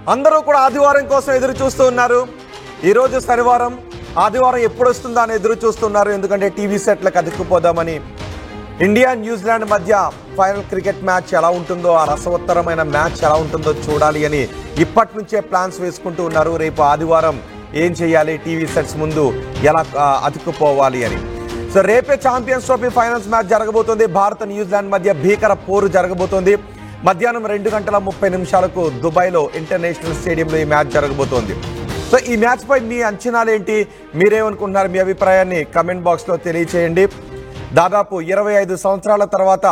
అందరూ కూడా ఆదివారం కోసం ఎదురు చూస్తూ ఉన్నారు. ఈరోజు శనివారం, ఆదివారం ఎప్పుడు వస్తుందా అని ఎదురు చూస్తున్నారు. ఎందుకంటే టీవీ సెట్లకు అతుక్కుపోదామని. ఇండియా న్యూజిలాండ్ మధ్య ఫైనల్ క్రికెట్ మ్యాచ్ ఎలా ఉంటుందో, ఆ రసవత్తరమైన మ్యాచ్ ఎలా ఉంటుందో చూడాలి అని ఇప్పటి నుంచే ప్లాన్స్ వేసుకుంటూ ఉన్నారు. రేపు ఆదివారం ఏం చేయాలి, టీవీ సెట్స్ ముందు ఎలా అతుక్కుపోవాలి అని. సో రేపే ఛాంపియన్స్ ట్రోఫీ ఫైనల్స్ మ్యాచ్ జరగబోతుంది. భారత్ న్యూజిలాండ్ మధ్య భీకర పోరు జరగబోతోంది. మధ్యాహ్నం 2:30 దుబాయ్లో ఇంటర్నేషనల్ స్టేడియంలో ఈ మ్యాచ్ జరగబోతోంది. సో ఈ మ్యాచ్ పై మీ అంచనాలు ఏంటి, మీరేమనుకుంటున్నారు, మీ అభిప్రాయాన్ని కమెంట్ బాక్స్లో తెలియచేయండి. దాదాపు 25 సంవత్సరాల తర్వాత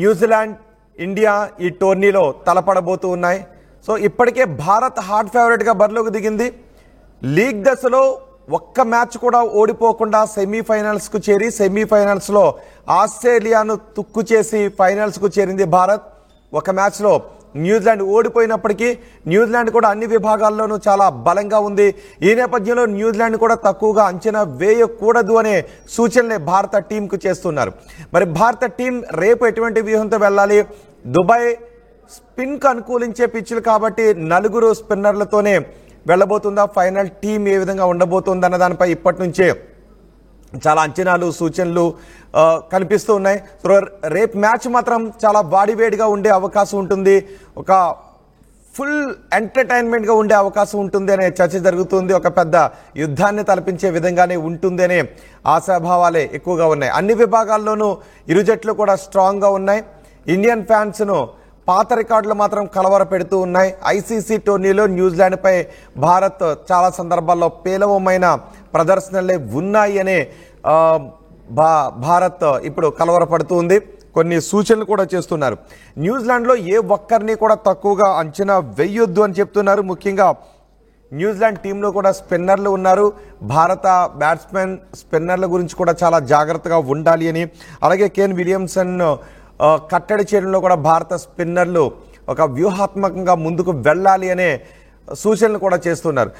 న్యూజిలాండ్, ఇండియా ఈ టోర్నీలో తలపడబోతూ ఉన్నాయి. సో ఇప్పటికే భారత్ హాట్ ఫేవరెట్గా బరిలోకి దిగింది. లీగ్ దశలో ఒక్క మ్యాచ్ కూడా ఓడిపోకుండా సెమీఫైనల్స్కు చేరి, సెమీఫైనల్స్లో ఆస్ట్రేలియాను తుక్కు చేసి ఫైనల్స్కు చేరింది భారత్. ఒక మ్యాచ్లో న్యూజిలాండ్ ఓడిపోయినప్పటికీ న్యూజిలాండ్ కూడా అన్ని విభాగాల్లోనూ చాలా బలంగా ఉంది. ఈ నేపథ్యంలో న్యూజిలాండ్ కూడా తక్కువగా అంచనా వేయకూడదు అనే సూచనలే భారత టీంకు చేస్తున్నారు. మరి భారత టీం రేపు ఎటువంటి వ్యూహంతో వెళ్ళాలి? దుబాయ్ స్పిన్కు అనుకూలించే పిచ్చులు కాబట్టి 4 స్పిన్నర్లతోనే వెళ్ళబోతుందా? ఫైనల్ టీం ఏ విధంగా ఉండబోతుంది అన్న దానిపై ఇప్పటి నుంచే చాలా అంచనాలు, సూచనలు కనిపిస్తూ ఉన్నాయి. సో రేపు మ్యాచ్ మాత్రం చాలా వాడివేడిగా ఉండే అవకాశం ఉంటుంది. ఒక ఫుల్ ఎంటర్టైన్మెంట్గా ఉండే అవకాశం ఉంటుంది అనే చర్చ జరుగుతుంది. ఒక పెద్ద యుద్ధాన్ని తలపించే విధంగానే ఉంటుంది అనే ఆశాభావాలే ఎక్కువగా ఉన్నాయి. అన్ని విభాగాల్లోనూ ఇరు జట్లు కూడా స్ట్రాంగ్గా ఉన్నాయి. ఇండియన్ ఫ్యాన్స్ను పాత రికార్డులు మాత్రం కలవర పెడుతూ ఉన్నాయి. ఐసీసీ టోర్నీలో న్యూజిలాండ్పై భారత్ చాలా సందర్భాల్లో పేలవమైన ప్రదర్శనలే ఉన్నాయి అనే భారత్ ఇప్పుడు కలవరపడుతూ ఉంది. కొన్ని సూచనలు కూడా చేస్తున్నారు. న్యూజిలాండ్లో ఏ ఒక్కరిని కూడా తక్కువగా అంచనా వేయొద్దు అని చెప్తున్నారు. ముఖ్యంగా న్యూజిలాండ్ టీంలో కూడా స్పిన్నర్లు ఉన్నారు. భారత బ్యాట్స్మెన్ స్పిన్నర్ల గురించి కూడా చాలా జాగ్రత్తగా ఉండాలి అని, అలాగే కేన్ విలియమ్సన్ కట్టడి చేయడంలో కూడా భారత స్పిన్నర్లు ఒక వ్యూహాత్మకంగా ముందుకు వెళ్ళాలి అనే సూచనలు కూడా చేస్తున్నారు.